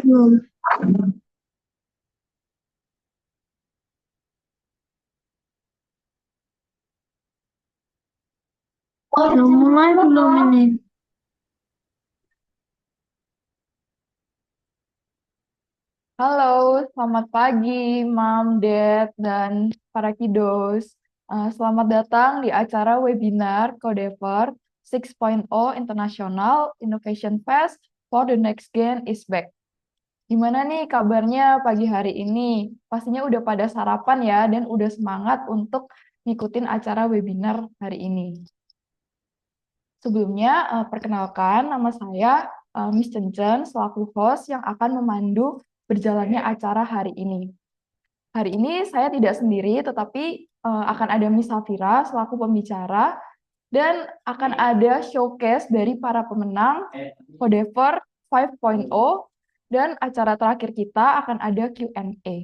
Belum. Belum mulai belum ini. Halo, selamat pagi, Mam, Dad, dan para kiddos. Selamat datang di acara webinar Codever 6.0 International Innovation Fest for the Next Gen is Back. Gimana nih kabarnya pagi hari ini? Pastinya udah pada sarapan ya, dan udah semangat untuk ngikutin acara webinar hari ini. Sebelumnya, perkenalkan nama saya Miss Cencen selaku host yang akan memandu berjalannya acara hari ini. Hari ini saya tidak sendiri, tetapi akan ada Miss Safira selaku pembicara dan akan ada showcase dari para pemenang Codever 5.0 dan acara terakhir kita akan ada Q&A.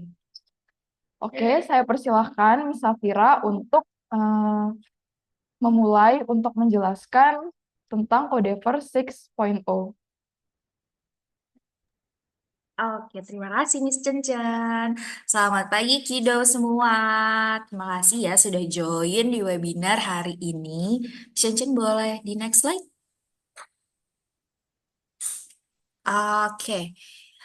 Oke, saya persilahkan Miss Safira untuk memulai untuk menjelaskan tentang Codever 6.0. Oke, terima kasih Miss Cencan. Selamat pagi Kido semua. Terima kasih ya sudah join di webinar hari ini. Miss Cencan boleh di next slide? Oke,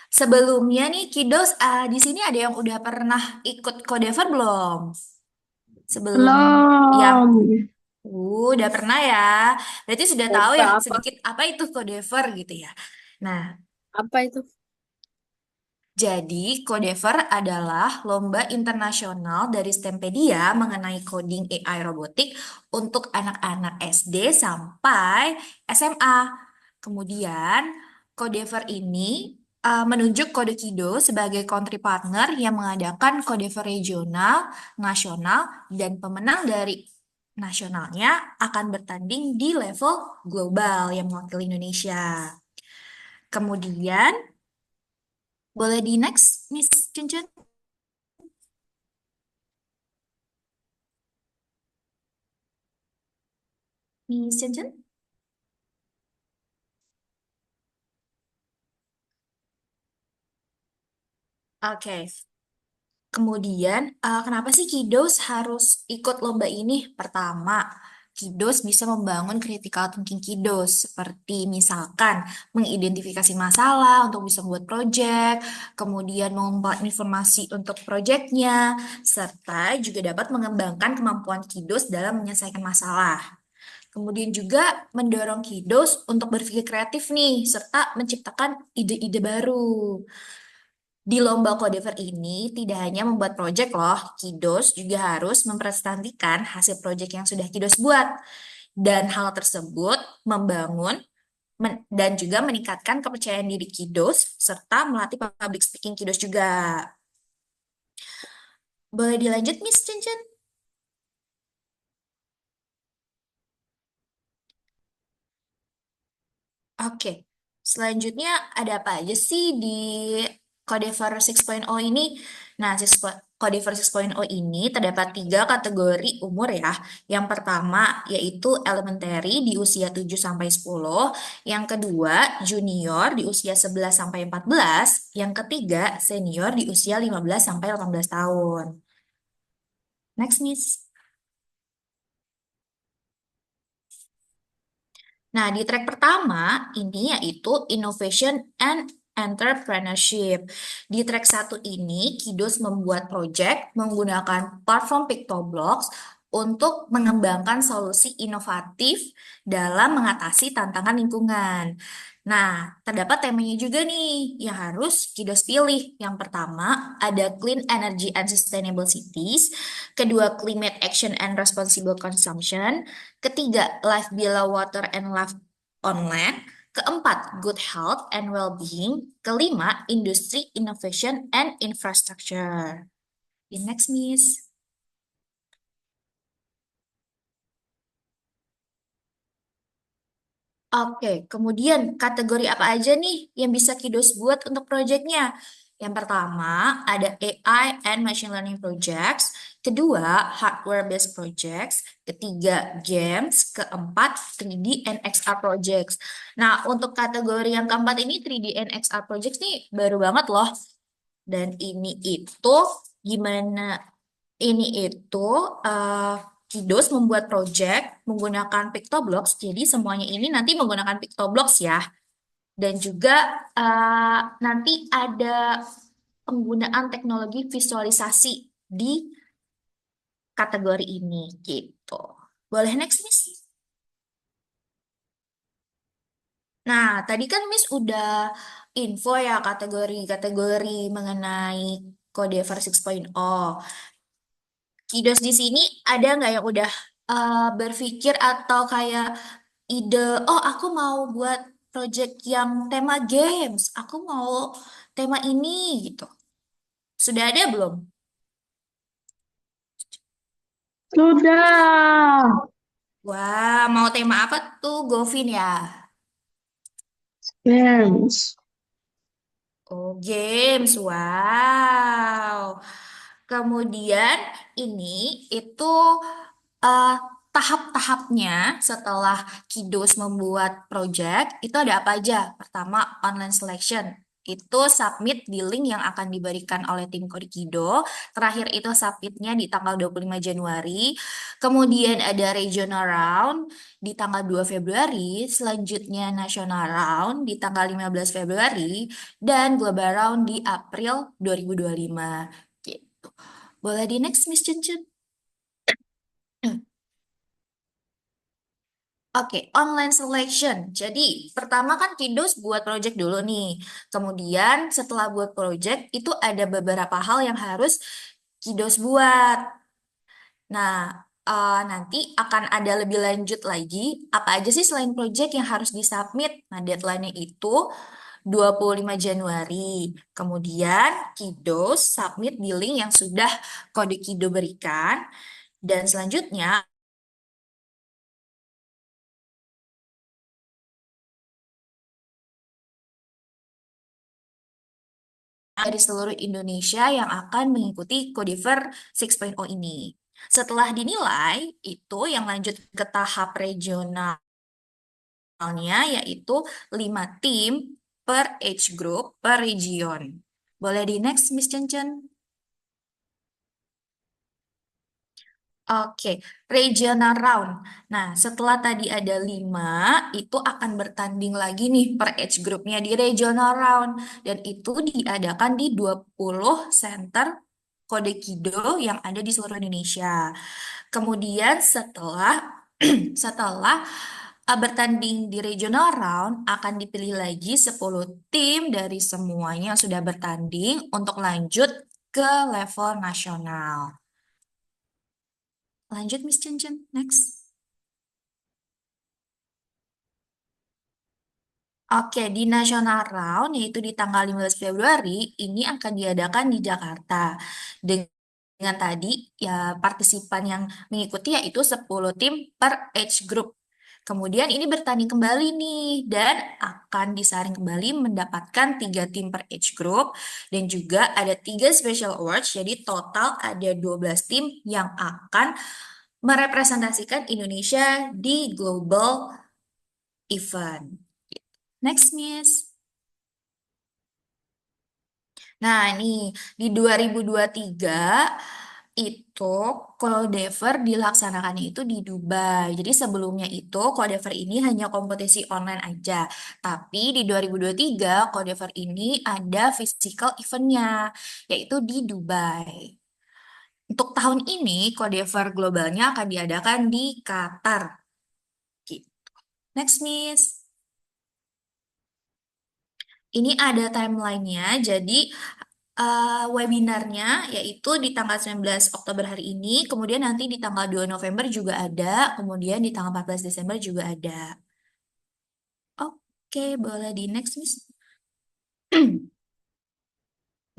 sebelumnya nih Kidos, di sini ada yang udah pernah ikut Codever belum? Sebelum yang Belum. udah pernah ya. Berarti sudah tahu ya Udah apa? sedikit apa itu Codever gitu ya. Nah, Apa itu? jadi, Codever adalah lomba internasional dari STEMpedia mengenai coding AI robotik untuk anak-anak SD sampai SMA. Kemudian, Codever ini menunjuk Kode Kido sebagai country partner yang mengadakan Codever regional, nasional, dan pemenang dari nasionalnya akan bertanding di level global yang mewakili Indonesia. Kemudian, boleh di next, Miss Cincin? Miss Cincin? Oke. Kemudian, kenapa sih Kidos harus ikut lomba ini? Pertama, Kidos bisa membangun critical thinking Kidos, seperti misalkan mengidentifikasi masalah untuk bisa membuat project, kemudian mengumpulkan informasi untuk projectnya, serta juga dapat mengembangkan kemampuan Kidos dalam menyelesaikan masalah. Kemudian juga mendorong Kidos untuk berpikir kreatif nih, serta menciptakan ide-ide baru. Di lomba Codever ini tidak hanya membuat proyek loh, Kidos juga harus mempresentasikan hasil proyek yang sudah Kidos buat. Dan hal tersebut membangun dan juga meningkatkan kepercayaan diri Kidos serta melatih public speaking Kidos juga. Boleh dilanjut, Miss Cincin? Oke, selanjutnya ada apa aja sih di Codever 6.0 ini? Nah, Codever 6.0 ini terdapat tiga kategori umur ya. Yang pertama yaitu elementary di usia 7 sampai 10, yang kedua junior di usia 11 sampai 14, yang ketiga senior di usia 15 sampai 18 tahun. Next, Miss. Nah, di track pertama ini yaitu Innovation and Entrepreneurship. Di track satu ini, Kidos membuat project menggunakan platform PictoBlocks untuk mengembangkan solusi inovatif dalam mengatasi tantangan lingkungan. Nah, terdapat temanya juga nih yang harus Kidos pilih. Yang pertama, ada Clean Energy and Sustainable Cities. Kedua, Climate Action and Responsible Consumption. Ketiga, life below water and life on land. Keempat, good health and well-being. Kelima, industry, innovation, and infrastructure. The next, Miss. Oke, kemudian kategori apa aja nih yang bisa Kidos buat untuk proyeknya? Yang pertama, ada AI and Machine Learning Projects. Kedua, Hardware-Based Projects. Ketiga, Games. Keempat, 3D and XR Projects. Nah, untuk kategori yang keempat ini, 3D and XR Projects nih baru banget loh. Dan gimana? Ini itu eh, Kidos membuat project menggunakan PictoBlocks. Jadi semuanya ini nanti menggunakan PictoBlocks ya. Dan juga nanti ada penggunaan teknologi visualisasi di kategori ini gitu. Boleh next, Miss? Nah, tadi kan Miss udah info ya kategori-kategori mengenai Codever 6.0. Kidos di sini ada nggak yang udah berpikir atau kayak ide, oh aku mau buat project yang tema games, aku mau tema ini gitu. Sudah ada belum? Sudah. Wah, mau tema apa tuh, Govin ya? Games. Oh, games. Wow. Kemudian ini itu eh, tahap-tahapnya setelah Kidos membuat project itu ada apa aja? Pertama, online selection. Itu submit di link yang akan diberikan oleh tim Kode Kido. Terakhir itu submitnya di tanggal 25 Januari. Kemudian ada regional round di tanggal 2 Februari. Selanjutnya national round di tanggal 15 Februari. Dan global round di April 2025. Gitu. Boleh di next, Miss Cun Cun? Oke, online selection. Jadi, pertama kan Kidos buat project dulu nih. Kemudian setelah buat project, itu ada beberapa hal yang harus Kidos buat. Nah, nanti akan ada lebih lanjut lagi, apa aja sih selain project yang harus disubmit. Nah, deadline-nya itu 25 Januari. Kemudian, Kidos submit di link yang sudah kode Kido berikan. Dan selanjutnya, dari seluruh Indonesia yang akan mengikuti Codiver 6.0 ini. Setelah dinilai, itu yang lanjut ke tahap regionalnya, yaitu 5 tim per age group per region. Boleh di next, Miss Chen Chen? Oke, regional round. Nah, setelah tadi ada 5, itu akan bertanding lagi nih per age groupnya di regional round. Dan itu diadakan di 20 center Kode Kido yang ada di seluruh Indonesia. Kemudian setelah bertanding di regional round, akan dipilih lagi 10 tim dari semuanya yang sudah bertanding untuk lanjut ke level nasional. Lanjut, Miss Chen Chen. Next. Oke, di National Round, yaitu di tanggal 15 Februari, ini akan diadakan di Jakarta. Dengan tadi, ya partisipan yang mengikuti yaitu 10 tim per age group. Kemudian ini bertanding kembali nih, dan akan disaring kembali mendapatkan 3 tim per age group, dan juga ada 3 special awards, jadi total ada 12 tim yang akan merepresentasikan Indonesia di global event. Next, Miss. Nah, ini di 2023 itu Codever dilaksanakannya itu di Dubai. Jadi sebelumnya itu Codever ini hanya kompetisi online aja. Tapi di 2023 Codever ini ada physical eventnya, yaitu di Dubai. Untuk tahun ini Codever globalnya akan diadakan di Qatar. Gitu. Next, Miss. Ini ada timelinenya, jadi webinarnya yaitu di tanggal 19 Oktober hari ini, kemudian nanti di tanggal 2 November juga ada, kemudian di tanggal 14 Desember juga ada. Oke, boleh di next, Miss.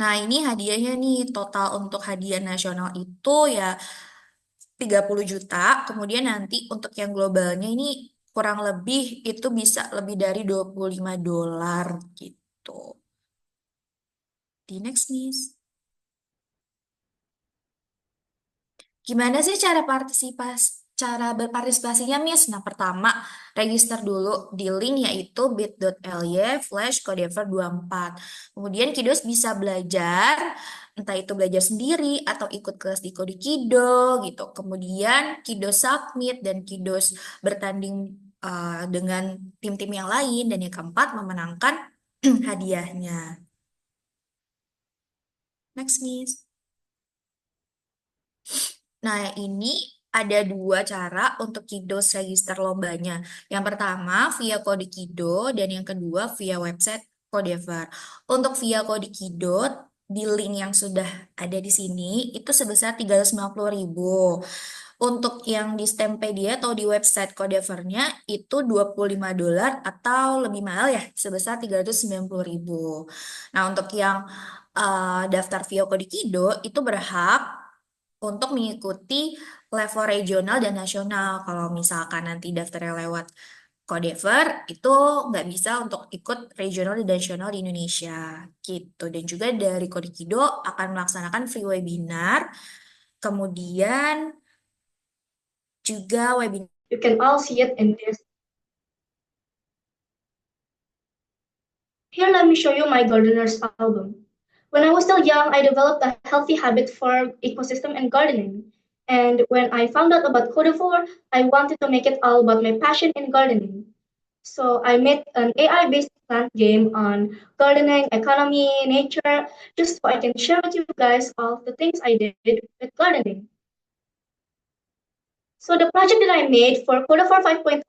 Nah, ini hadiahnya nih, total untuk hadiah nasional itu ya 30 juta, kemudian nanti untuk yang globalnya ini kurang lebih itu bisa lebih dari $25 gitu. Di next, Miss. Gimana sih cara berpartisipasinya, Miss? Nah, pertama, register dulu di link yaitu bit.ly/codever24. Kemudian Kidos bisa belajar, entah itu belajar sendiri atau ikut kelas di Kode Kido gitu. Kemudian Kidos submit dan Kidos bertanding dengan tim-tim yang lain dan yang keempat memenangkan hadiahnya. Next, Miss. Nah, ini ada dua cara untuk Kidos register lombanya. Yang pertama via kode Kido dan yang kedua via website Codever. Untuk via kode Kido di link yang sudah ada di sini itu sebesar 350.000. Untuk yang di Stempedia atau di website Codevernya itu $25 atau lebih mahal ya sebesar 390.000. Nah, untuk yang daftar via kode Kido itu berhak untuk mengikuti level regional dan nasional. Kalau misalkan nanti daftarnya lewat Codever, itu nggak bisa untuk ikut regional dan nasional di Indonesia. Gitu. Dan juga dari Kodekido akan melaksanakan free webinar, kemudian juga webinar. You can all see it in this. Here, let me show you my gardener's album. When I was still young, I developed a healthy habit for ecosystem and gardening. And when I found out about Codivore, I wanted to make it all about my passion in gardening. So I made an AI-based plant game on gardening, economy, nature, just so I can share with you guys all the things I did with gardening. So the project that I made for Codivore 5.0,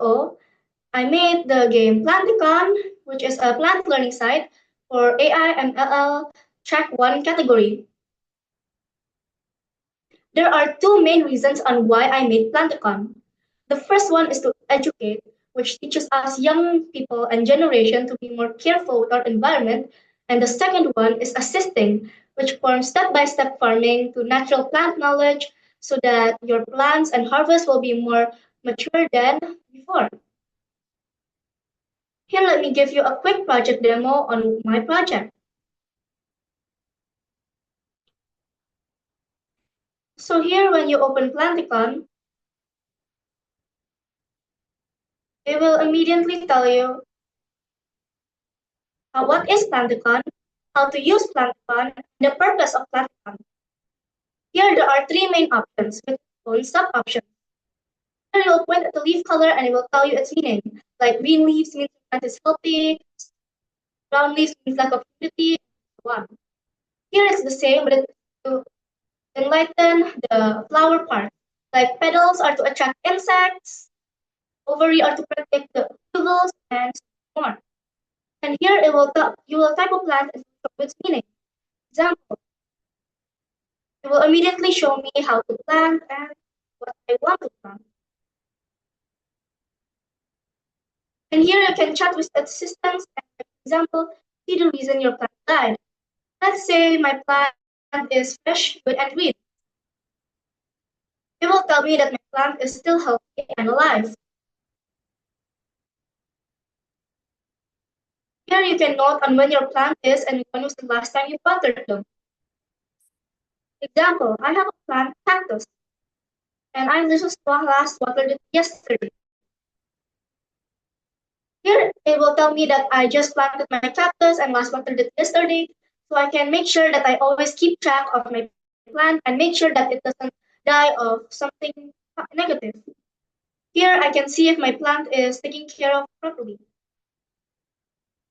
I made the game Planticon, which is a plant learning site for AI and LL Track 1 category. There are two main reasons on why I made Planticon. The first one is to educate, which teaches us young people and generation to be more careful with our environment. And the second one is assisting, which forms step-by-step farming to natural plant knowledge so that your plants and harvest will be more mature than before. Here, let me give you a quick project demo on my project. So here, when you open Planticon, it will immediately tell you what is Planticon, how to use Planticon, and the purpose of Planticon. Here, there are three main options with own sub-options. Here, it will point at the leaf color and it will tell you its meaning. Like green leaves means the plant is healthy, brown leaves means lack of humidity, and so on. Here, it's the same, but it's to enlighten the flower part. Like petals are to attract insects, ovary are to protect the pupils, and so more. And here it will you will type a plant and show its meaning. Example, it will immediately show me how to plant and what I want to plant. And here you can chat with assistants and, for example, see the reason your plant died. Let's say my plant is fresh, good, and green. It will tell me that my plant is still healthy and alive. Here you can note on when your plant is and when was the last time you watered them. Example, I have a plant cactus, and I just last watered it yesterday. Here it will tell me that I just planted my cactus and last watered it yesterday, so I can make sure that I always keep track of my plant and make sure that it doesn't die of something negative. Here I can see if my plant is taken care of properly.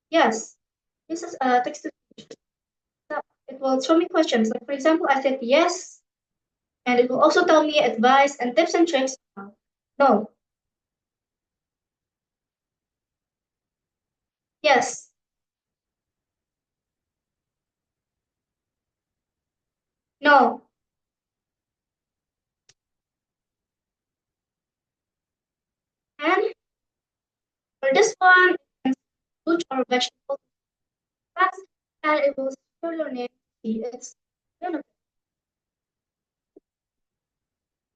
Yes, this is a text to speech. So it will show me questions. Like for example, I said yes, and it will also tell me advice and tips and tricks. No. Yes. No. And for this one, fruit or vegetable facts, and it will show your name. See its benefit.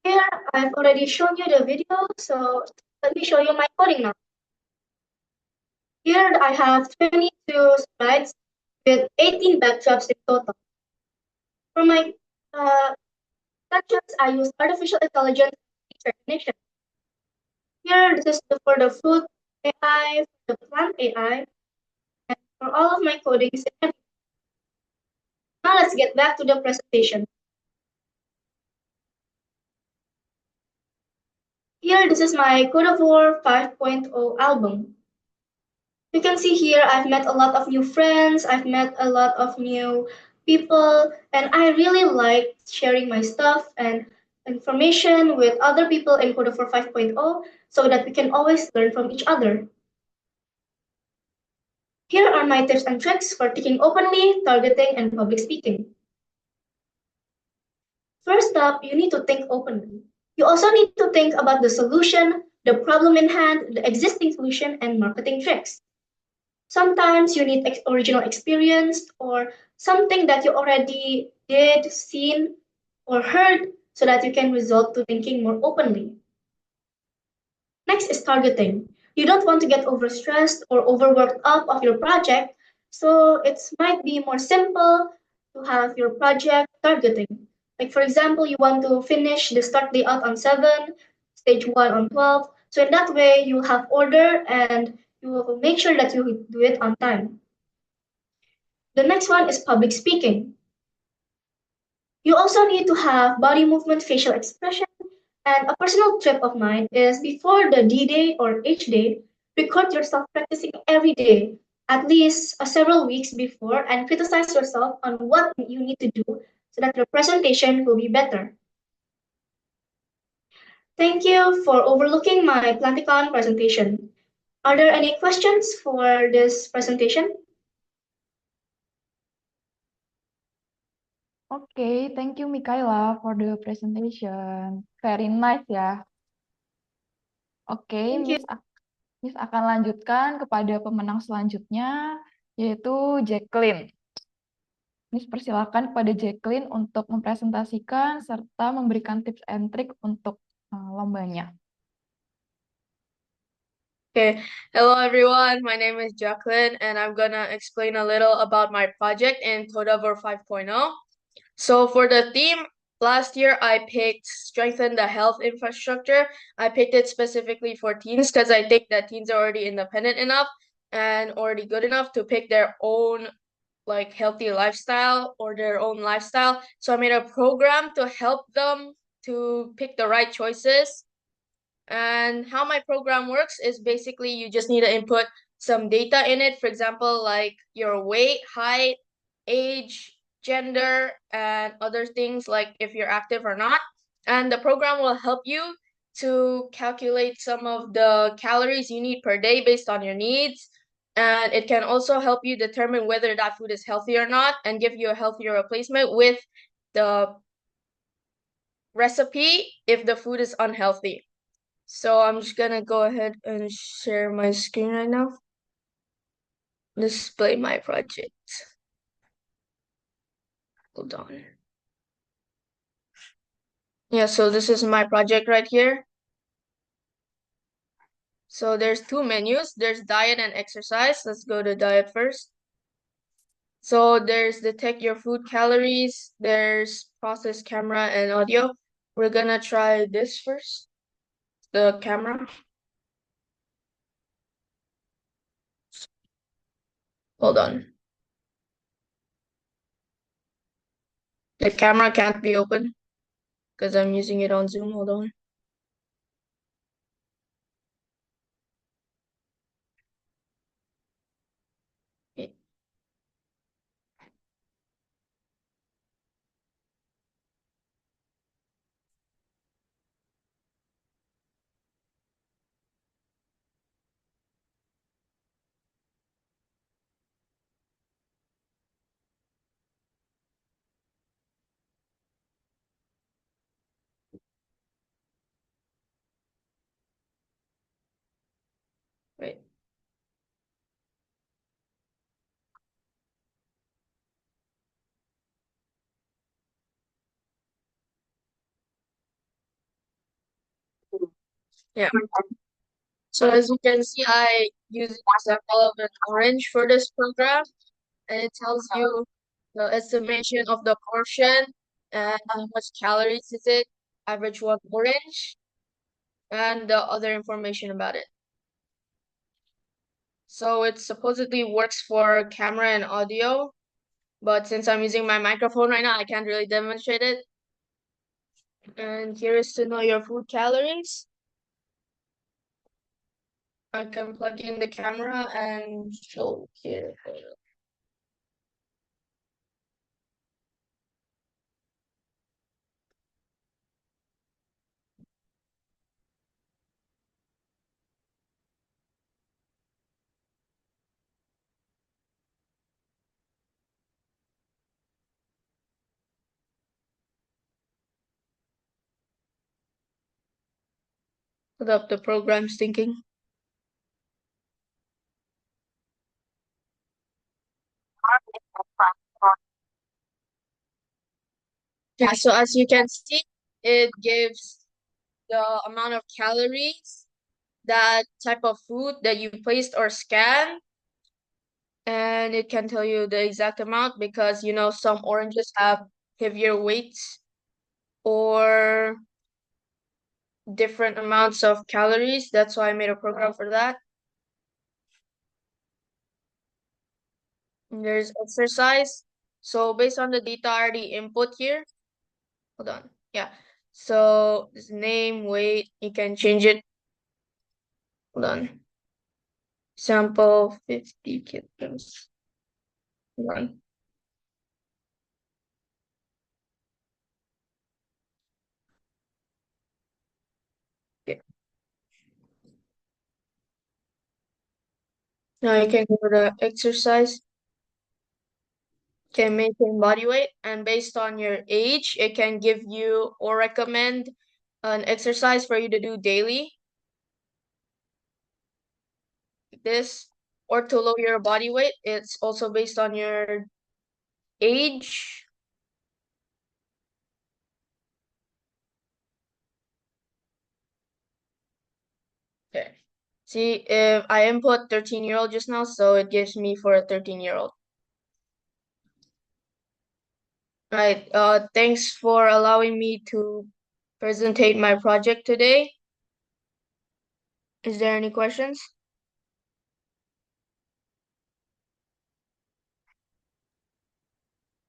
Here, I've already shown you the video, so let me show you my coding now. Here, I have 22 slides with 18 backdrops in total. For my backdrops, I use artificial intelligence speech recognition. Here, this is for the fruit AI, for the plant AI, and for all of my codings. Now let's get back to the presentation. Here, this is my Code of War 5.0 album. You can see here I've met a lot of new friends, I've met a lot of new people, and I really like sharing my stuff and information with other people in Code of War 5.0 so that we can always learn from each other. Here are my tips and tricks for thinking openly, targeting, and public speaking. First up, you need to think openly. You also need to think about the solution, the problem in hand, the existing solution, and marketing tricks. Sometimes you need original experience or something that you already did, seen, or heard so that you can result to thinking more openly. Next is targeting. You don't want to get overstressed or overworked up of your project, so it might be more simple to have your project targeting. Like for example, you want to finish the start layout on 7, stage 1 on 12. So in that way, you have order and you will make sure that you do it on time. The next one is public speaking. You also need to have body movement, facial expression, and a personal tip of mine is before the D-Day or H-Day, record yourself practicing every day, at least several weeks before, and criticize yourself on what you need to do so that your presentation will be better. Thank you for overlooking my Planticon presentation. Are there any questions for this presentation? Okay, thank you Mikaela for the presentation. Very nice ya. Oke, Thank you. Miss akan lanjutkan kepada pemenang selanjutnya, yaitu Jacqueline. Miss persilakan kepada Jacqueline untuk mempresentasikan serta memberikan tips and trick untuk lombanya. Okay, hello everyone. My name is Jacqueline, and I'm gonna explain a little about my project in Codevor 5.0. So for the theme, last year I picked strengthen the health infrastructure. I picked it specifically for teens because I think that teens are already independent enough and already good enough to pick their own like healthy lifestyle or their own lifestyle. So I made a program to help them to pick the right choices. And how my program works is basically you just need to input some data in it. For example, like your weight, height, age, gender, and other things like if you're active or not. And the program will help you to calculate some of the calories you need per day based on your needs. And it can also help you determine whether that food is healthy or not and give you a healthier replacement with the recipe if the food is unhealthy. So I'm just gonna go ahead and share my screen right now. Display my project. Hold on. Yeah, so this is my project right here. So there's two menus. There's diet and exercise. Let's go to diet first. So there's detect your food calories. There's process camera and audio. We're gonna try this first. The camera. Hold on. The camera can't be open because I'm using it on Zoom. Hold on. Okay. Wait. Yeah. So as you can see, I use an example of an orange for this program. and it tells you the estimation of the portion and how much calories is it, average one orange, and the other information about it. So it supposedly works for camera and audio, but since I'm using my microphone right now, I can't really demonstrate it. And here is to know your food calories. I can plug in the camera and show here. Put up the program's thinking. Yeah, so as you can see, it gives the amount of calories, that type of food that you placed or scanned, and it can tell you the exact amount because you know some oranges have heavier weights or different amounts of calories. That's why I made a program for that. And there's exercise. So based on the data I already input here, hold on. Yeah. So this name, weight, you can change it. Hold on. Sample 50 kilograms. Hold on. Okay. Now you can go to the exercise. Can maintain body weight, and based on your age, it can give you or recommend an exercise for you to do daily, like this, or to lower your body weight. It's also based on your age. Okay. See, if I input 13-year-old just now, so it gives me for a 13-year-old. Right. Thanks for allowing me to presentate my project today. Is there any questions?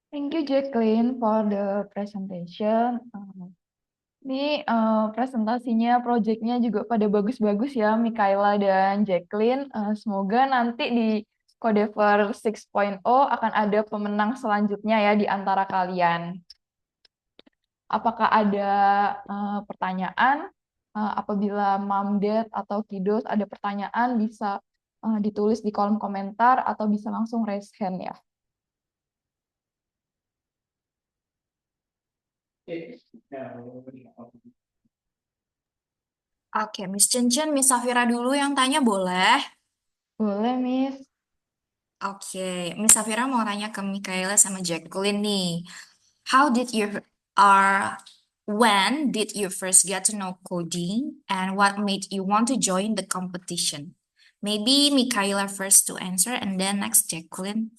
Thank you, Jacqueline, for the presentation. Ini presentasinya, proyeknya juga pada bagus-bagus ya, Mikaela dan Jacqueline. Semoga nanti di Codever 6.0 akan ada pemenang selanjutnya ya di antara kalian. Apakah ada pertanyaan? Apabila Mom, Dad, atau Kiddos ada pertanyaan, bisa ditulis di kolom komentar atau bisa langsung raise hand ya. Oke, Miss Chen, Miss Safira dulu yang tanya boleh? Boleh, Miss. Oke, Miss Safira mau tanya ke Mikaela sama Jacqueline nih. How did you when did you first get to know coding and what made you want to join the competition? Maybe Mikaela first to answer and then next Jacqueline.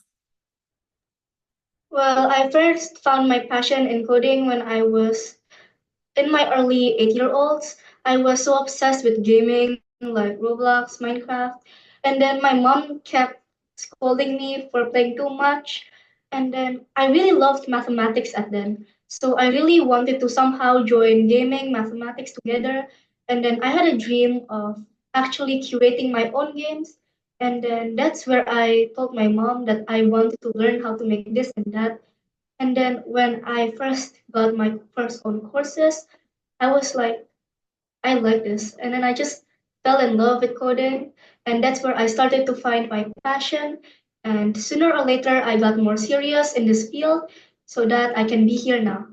Well, I first found my passion in coding when I was in my early 8-year-olds. I was so obsessed with gaming like Roblox, Minecraft, and then my mom kept scolding me for playing too much. And then I really loved mathematics at then. So I really wanted to somehow join gaming, mathematics together. And then I had a dream of actually curating my own games. And then that's where I told my mom that I wanted to learn how to make this and that. And then when I first got my first own courses, I was like, I like this. And then I just fell in love with coding. And that's where I started to find my passion. And sooner or later, I got more serious in this field so that I can be here now.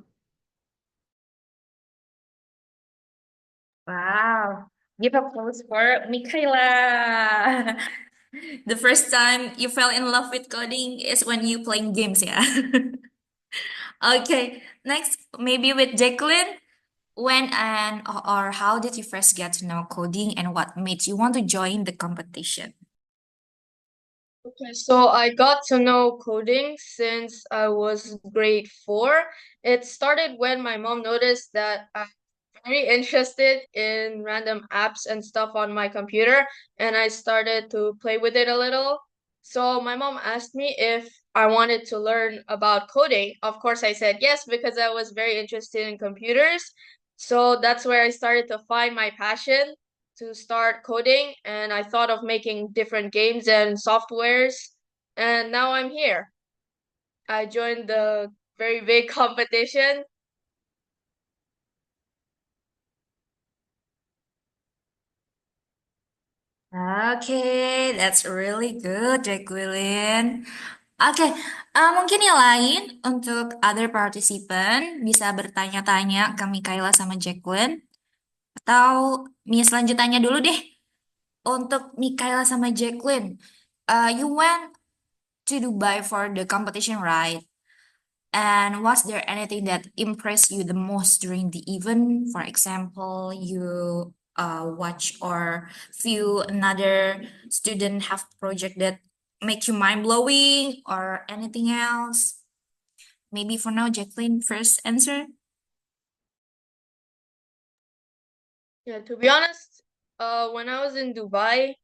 Wow. Give applause for Mikaela. The first time you fell in love with coding is when you playing games, yeah. Okay, next maybe with Jacqueline. When and or how did you first get to know coding and what made you want to join the competition? Okay, so I got to know coding since I was grade 4. It started when my mom noticed that I'm very interested in random apps and stuff on my computer, and I started to play with it a little. So my mom asked me if I wanted to learn about coding. Of course, I said yes because I was very interested in computers. So that's where I started to find my passion to start coding, and I thought of making different games and softwares, and now I'm here. I joined the very big competition. Okay, that's really good, Jacqueline. Oke, mungkin yang lain untuk other participant bisa bertanya-tanya ke Mikaela sama Jacqueline. Atau selanjutnya dulu deh. Untuk Mikaela sama Jacqueline, you went to Dubai for the competition, right? And was there anything that impressed you the most during the event? For example, you watch or view another student have project that make you mind blowing or anything else? Maybe for now, Jacqueline, first answer. Yeah, to be honest, when I was in Dubai,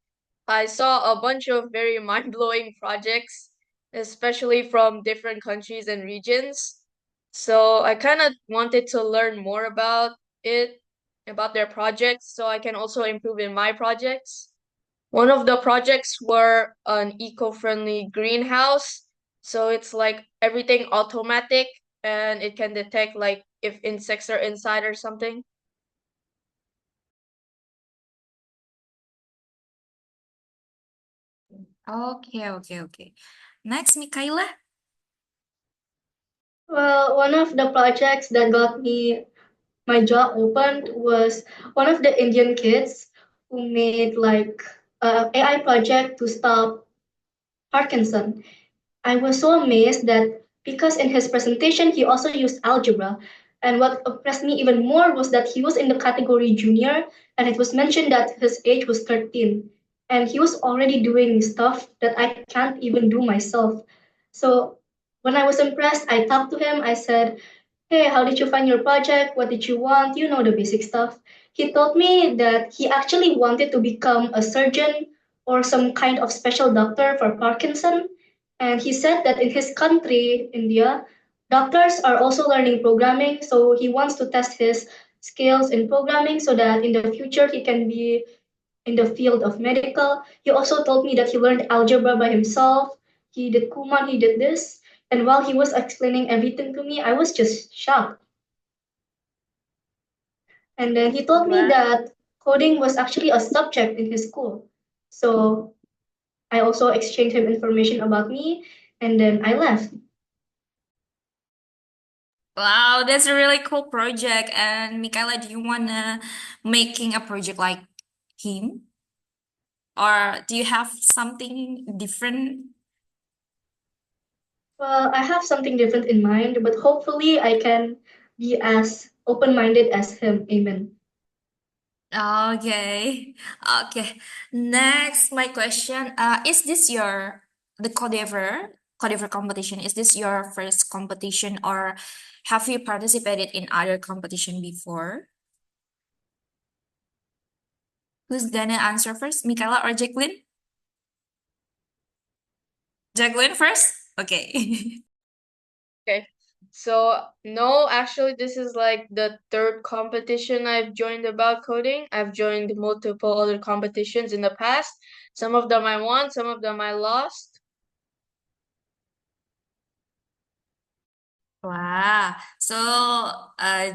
I saw a bunch of very mind-blowing projects, especially from different countries and regions. So I kind of wanted to learn more about it, about their projects, so I can also improve in my projects. One of the projects were an eco-friendly greenhouse. So it's like everything automatic and it can detect like if insects are inside or something. Okay. Next, Mikaela. Well, one of the projects that got me my jaw opened was one of the Indian kids who made like a AI project to stop Parkinson. I was so amazed that because in his presentation he also used algebra. And what impressed me even more was that he was in the category junior, and it was mentioned that his age was 13. And he was already doing stuff that I can't even do myself. So when I was impressed, I talked to him. I said, "Hey, how did you find your project? What did you want? You know, the basic stuff." He told me that he actually wanted to become a surgeon or some kind of special doctor for Parkinson. And he said that in his country, India, doctors are also learning programming. So he wants to test his skills in programming so that in the future he can be in the field of medical. He also told me that he learned algebra by himself. He did Kumon, he did this. And while he was explaining everything to me, I was just shocked. And then he told me Wow. that coding was actually a subject in his school. So I also exchanged him information about me, and then I left. Wow, that's a really cool project. And Mikaela, do you wanna making a project like him? Or do you have something different? Well, I have something different in mind, but hopefully I can be as open-minded as him. Amen. Okay. Okay. Next, my question. Is this your the Codever competition? Is this your first competition or have you participated in other competition before? Who's gonna answer first? Michaela or Jacqueline? Jacqueline first? Okay. Okay. So no, actually this is like the third competition I've joined about coding. I've joined multiple other competitions in the past. Some of them I won, some of them I lost. Wah, so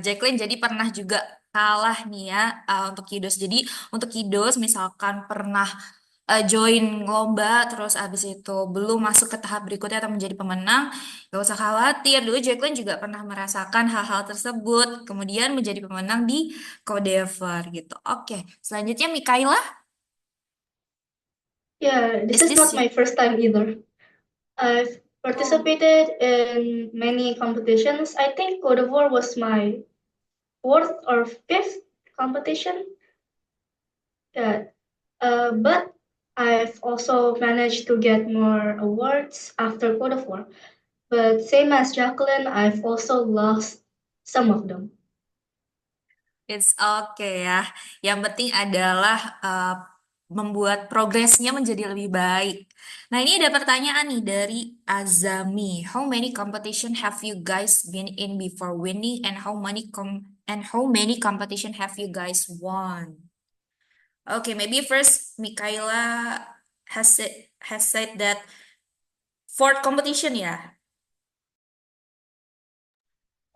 Jacqueline jadi pernah juga kalah nih ya untuk Kidos. Jadi untuk Kidos misalkan pernah join lomba terus abis itu belum masuk ke tahap berikutnya atau menjadi pemenang, gak usah khawatir. Dulu Jacqueline juga pernah merasakan hal-hal tersebut, kemudian menjadi pemenang di Codever gitu. Oke, selanjutnya Mikaela, Yeah, this is is this not your... my first time either. I've Oh. participated in many competitions. I think Code of War was my fourth or fifth competition. Yeah. But I've also managed to get more awards after Code of War. But same as Jacqueline, I've also lost some of them. It's okay ya. Yang penting adalah membuat progresnya menjadi lebih baik. Nah, ini ada pertanyaan nih dari Azami. How many competition have you guys been in before winning and how many competition have you guys won? Okay, maybe first Mikaela has said that fourth competition ya.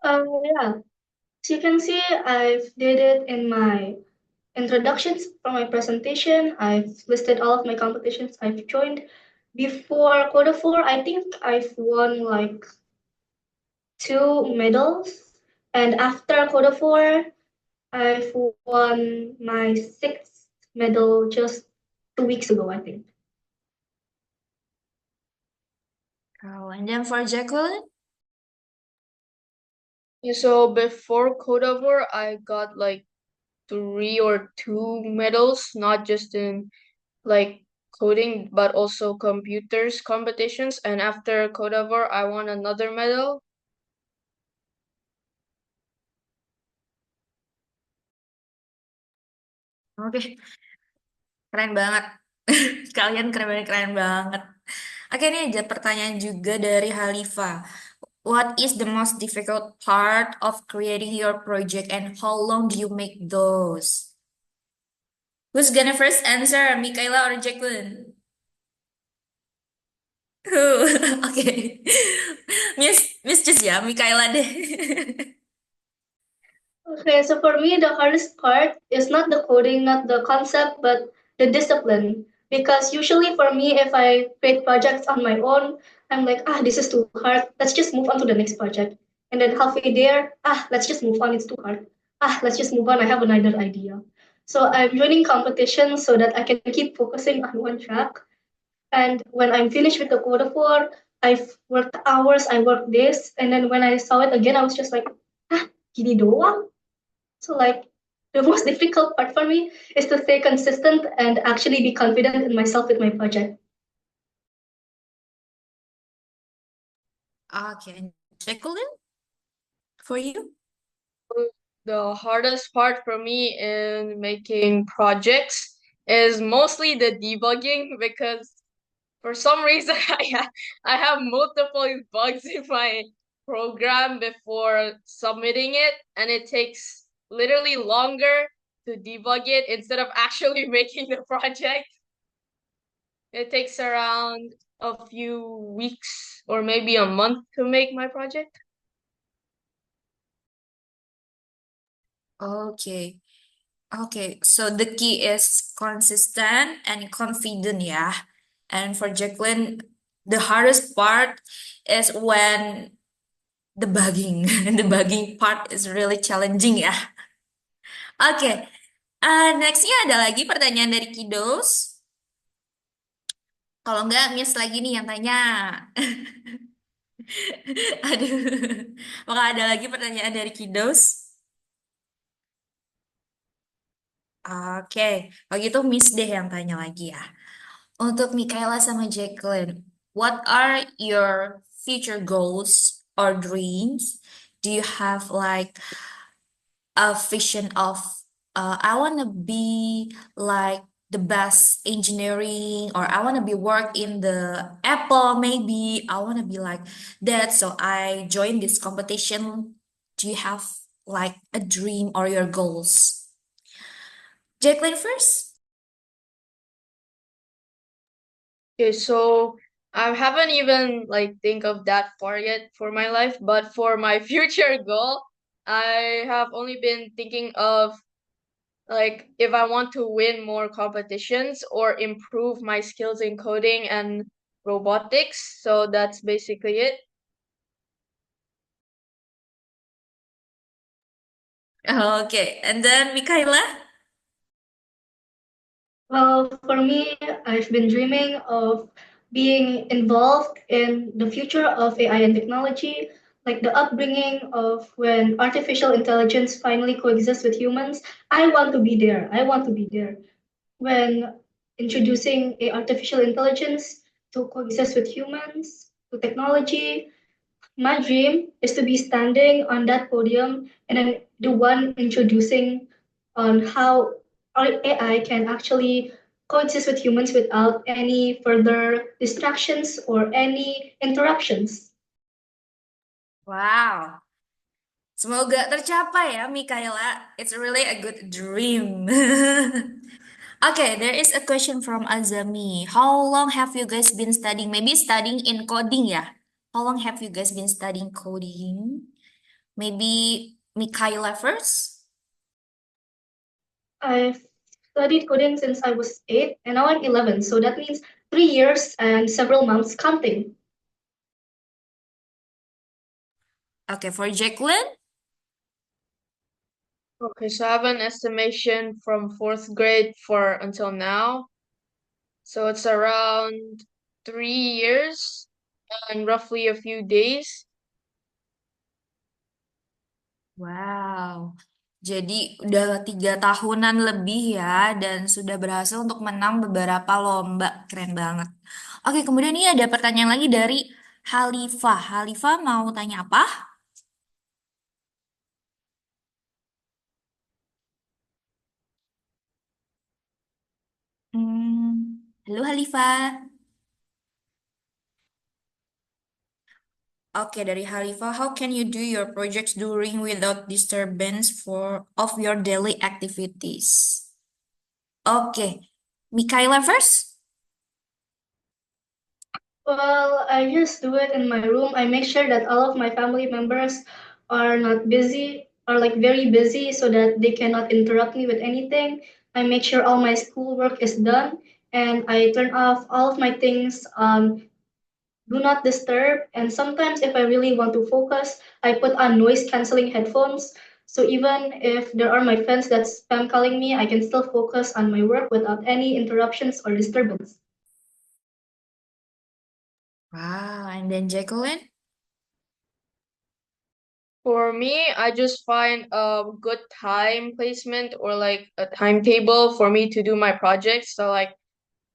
Yeah, as you can see, I've did it in my introductions from my presentation. I've listed all of my competitions I've joined. Before Code of War, I think I've won like 2 medals. And after Code of War, I've won my 6th medal just 2 weeks ago, I think. Oh, and then for Jacqueline? Yeah, so before Code of War, I got like 3 or 2 medals, not just in like coding, but also computers competitions. And after Code of War, I won another medal. Oke, keren banget. Kalian keren banget. Oke, ini ada pertanyaan juga dari Halifa. What is the most difficult part of creating your project and how long do you make those? Who's gonna first answer, Michaela or Jacqueline? Who? Oke. Miss Jess ya, Michaela deh. Okay, so for me, the hardest part is not the coding, not the concept, but the discipline. Because usually for me, if I create projects on my own, I'm like, this is too hard. Let's just move on to the next project. And then halfway there, let's just move on. It's too hard. Let's just move on. I have another idea. So I'm joining competitions so that I can keep focusing on one track. And when I'm finished with the Code of War, I've worked hours, I worked days. And then when I saw it again, I was just like, gini doang? So like the most difficult part for me is to stay consistent and actually be confident in myself with my project. Okay, and Jacqueline, for you? The hardest part for me in making projects is mostly the debugging because for some reason I have multiple bugs in my program before submitting it, and it takes literally longer to debug it instead of actually making the project. It takes around a few weeks or maybe a month to make my project. Okay. Okay, so the key is consistent and confident ya. And for Jacqueline, the hardest part is when the bugging. The bugging part is really challenging ya. Oke, nextnya ada lagi pertanyaan dari Kiddos. Kalau enggak, Miss lagi nih yang tanya. Aduh, maka ada lagi pertanyaan dari Kiddos. Oke, kalau gitu Miss deh yang tanya lagi ya. Untuk Michaela sama Jacqueline, what are your future goals or dreams? Do you have like a vision of I want to be like the best engineering or I want to be work in the Apple maybe I want to be like that so I join this competition. Do you have like a dream or your goals? Jacqueline first? Okay, so I haven't even like think of that far yet for my life, but for my future goal, I have only been thinking of like if I want to win more competitions or improve my skills in coding and robotics. So that's basically it. Okay, and then Michaela? Well, for me, I've been dreaming of being involved in the future of AI and technology, like the upbringing of when artificial intelligence finally coexists with humans. I want to be there. I want to be there. When introducing a artificial intelligence to coexist with humans, to technology. My dream is to be standing on that podium and then the one introducing on how our AI can actually coexist with humans without any further distractions or any interruptions. Wow. Semoga tercapai ya, Mikaela. It's really a good dream. Okay, there is a question from Azami. How long have you guys been studying? Maybe studying in coding ya? How long have you guys been studying coding? Maybe Mikaela first? I've studied coding since I was 8 and now I'm 11, so that means 3 years and several months counting. Okay, for Jacqueline? Okay, so I have an estimation from fourth grade for until now. So it's around 3 years and roughly a few days. Wow. Jadi udah 3 tahunan lebih ya, dan sudah berhasil untuk menang beberapa lomba. Keren banget. Oke, kemudian ini ada pertanyaan lagi dari Halifah. Halifah mau tanya apa? Halo Halifah. Oke, dari Halifah, how can you do your projects during without disturbance of your daily activities? Oke, Mikaela first. Well, I just do it in my room. I make sure that all of my family members are not busy, are like very busy, so that they cannot interrupt me with anything. I make sure all my schoolwork is done, and I turn off all of my things do not disturb. And sometimes, if I really want to focus, I put on noise canceling headphones. So even if there are my friends that spam calling me, I can still focus on my work without any interruptions or disturbance. Wow, and then Jacqueline? For me, I just find a good time placement or like a timetable for me to do my project. So like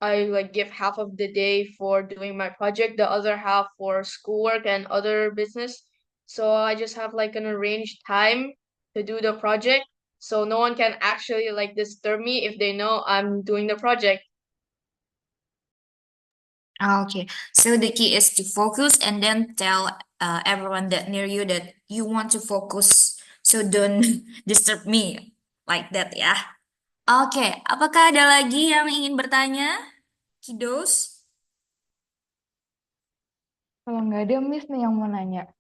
I like give half of the day for doing my project, the other half for schoolwork and other business. So I just have like an arranged time to do the project. So no one can actually like disturb me if they know I'm doing the project. Okay, so the key is to focus and then tell everyone that near you that you want to focus, so don't disturb me like that ya. Oke, apakah ada lagi yang ingin bertanya? Kiddos? Kalau nggak ada, Miss nih yang mau nanya.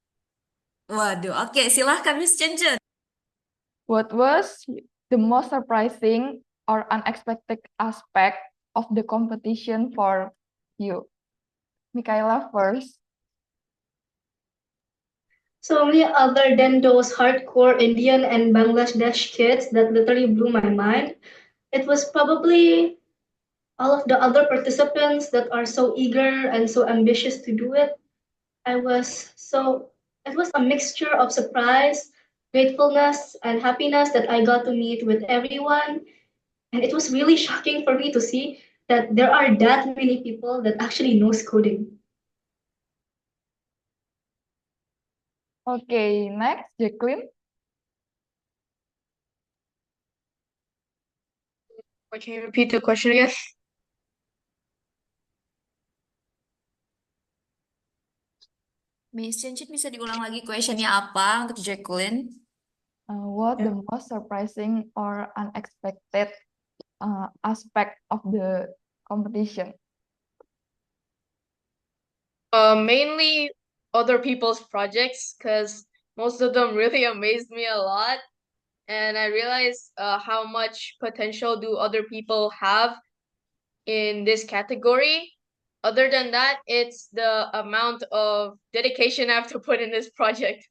Waduh, oke, silahkan Miss Chen. What was the most surprising or unexpected aspect of the competition for you? Mikaela first. So many other than those hardcore Indian and Bangladesh kids that literally blew my mind. It was probably all of the other participants that are so eager and so ambitious to do it. It was a mixture of surprise, gratefulness, and happiness that I got to meet with everyone. And it was really shocking for me to see that there are that many people that actually knows coding. Okay, next, Jacqueline. Wait, can you repeat the question again? Miss Chen bisa diulang lagi questionnya apa untuk Jacqueline? What the most surprising or unexpected aspect of the competition? Mainly other people's projects because most of them really amazed me a lot. And I realized how much potential do other people have in this category. Other than that, it's the amount of dedication I have to put in this project.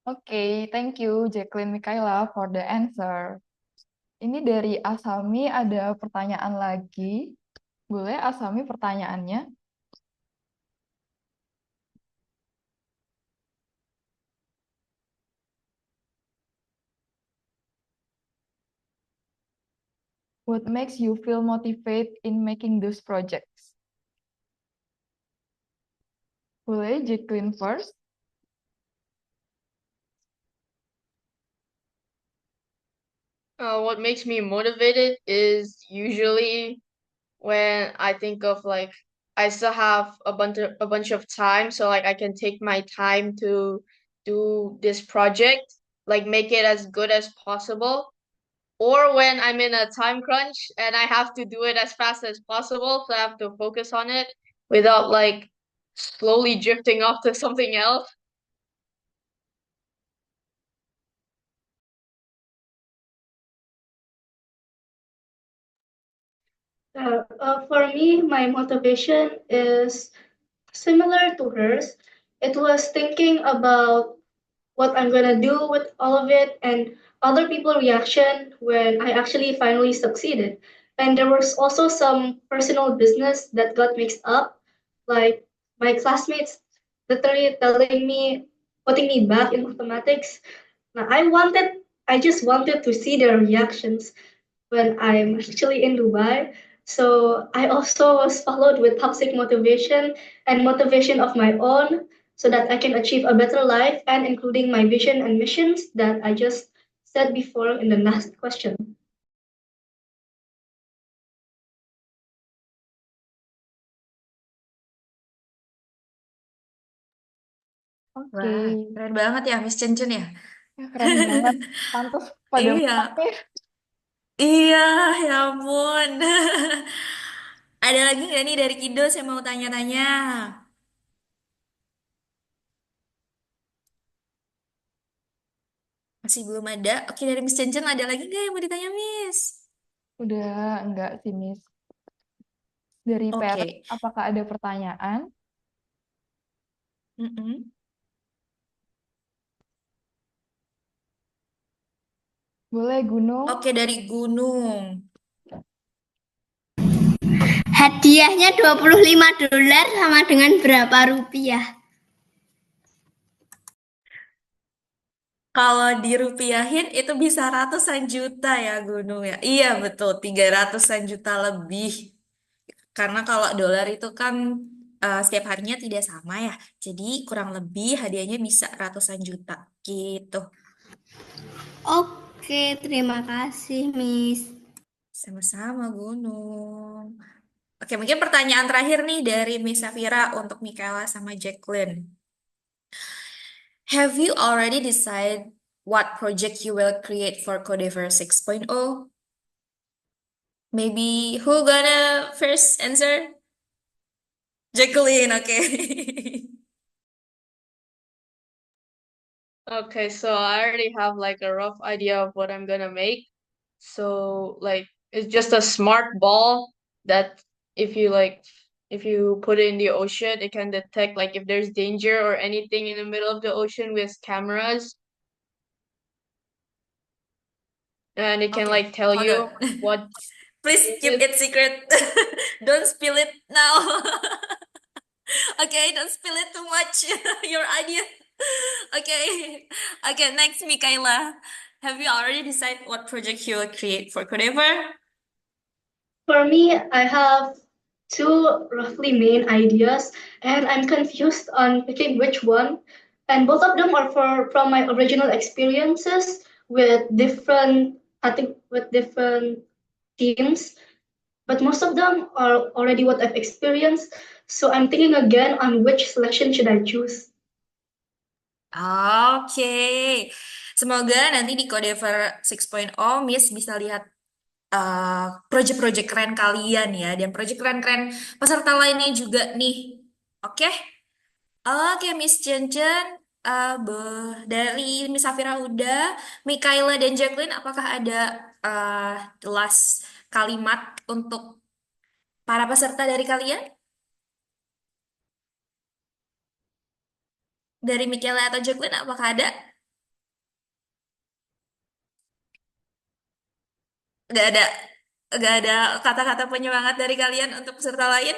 Okay, thank you Jacqueline Mikaela for the answer. Ini dari Asami ada pertanyaan lagi. Boleh Asami pertanyaannya? What makes you feel motivated in making those projects? Boleh Jacqueline first? What makes me motivated is usually when I think of like I still have a bunch of time, so like I can take my time to do this project, like make it as good as possible. Or when I'm in a time crunch and I have to do it as fast as possible, so I have to focus on it without like slowly drifting off to something else. For me, my motivation is similar to hers. It was thinking about what I'm gonna do with all of it and other people reaction when I actually finally succeeded. And there was also some personal business that got mixed up, like my classmates literally telling me, putting me back in mathematics. Now, I just wanted to see their reactions when I'm actually in Dubai. So I also was followed with toxic motivation and motivation of my own so that I can achieve a better life and including my vision and missions that I just said before in the last question. Oke, Wah, keren banget ya Miss Chen Chen ya. ya, keren banget. Pantas pada menang Iya, nih. iya, ya ampun. Ada lagi nggak nih dari Kido saya mau tanya-tanya? Masih belum ada. Oke, dari Miss Chen Chen ada lagi nggak yang mau ditanya Miss? Udah enggak sih, Miss. Dari parent, Oke. apakah ada pertanyaan? Mm-mm. Boleh, Gunung. Oke, dari Gunung. Hadiahnya $25 sama dengan berapa rupiah? Kalau dirupiahin itu bisa ratusan juta ya Gunung ya. Iya betul, 300-an juta lebih. Karena kalau dolar itu kan setiap harinya tidak sama ya. Jadi kurang lebih hadiahnya bisa ratusan juta gitu. Oke, terima kasih, Miss. Sama-sama Gunung. Oke, mungkin pertanyaan terakhir nih dari Miss Safira untuk Michaela sama Jacqueline. Have you already decided what project you will create for Codever 6.0? Maybe who gonna first answer? Jacqueline, okay. Okay, so I already have like a rough idea of what I'm gonna make. So like it's just a smart ball that if you like if you put it in the ocean, it can detect like if there's danger or anything in the middle of the ocean with cameras, and it can Okay, like tell hold on. you what Please is keep it. it secret. Don't spill it now. Okay, don't spill it too much. Your idea. Okay. Okay, next, Michaela. Have you already decided what project you will create for Codever? For me, I have two roughly main ideas, and I'm confused on picking which one. And both of them are from my original experiences with different, I think, with different teams. But most of them are already what I've experienced. So I'm thinking again on which selection should I choose. Oke. Semoga nanti di Codever 6.0 Miss bisa lihat project-project keren kalian ya dan project keren-keren peserta lainnya juga nih. Oke? Oke, Miss Jen, dari Miss Safira udah, Mikaela dan Jacqueline, apakah ada last kalimat untuk para peserta dari kalian? Dari Mikaela atau Jacqueline, apakah ada? Gak ada, gak ada kata-kata penyemangat dari kalian untuk peserta lain?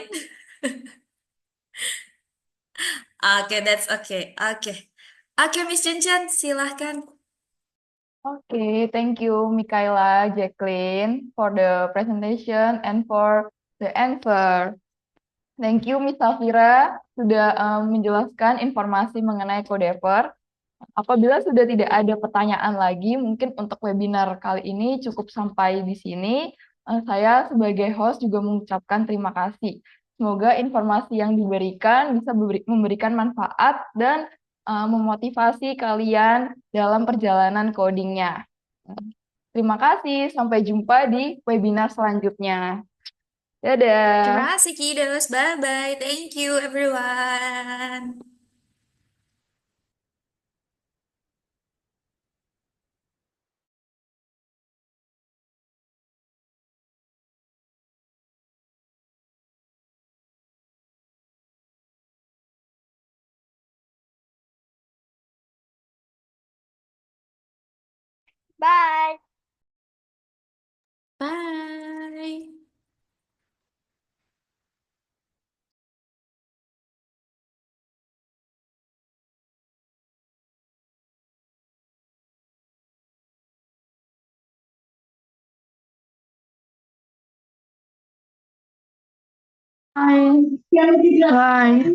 Oke, that's okay. Oke, Oke, Miss Jen, silahkan. Okay, thank you, Mikaela, Jacqueline, for the presentation and for the answer. Thank you, Miss Safira, sudah menjelaskan informasi mengenai Codever. Apabila sudah tidak ada pertanyaan lagi, mungkin untuk webinar kali ini cukup sampai di sini. Saya sebagai host juga mengucapkan terima kasih. Semoga informasi yang diberikan bisa memberikan manfaat dan memotivasi kalian dalam perjalanan codingnya. Terima kasih, sampai jumpa di webinar selanjutnya. Terima Dadah. kasih Kiddos. Bye-bye. Thank you everyone. Bye. Bye. Bye. Bye.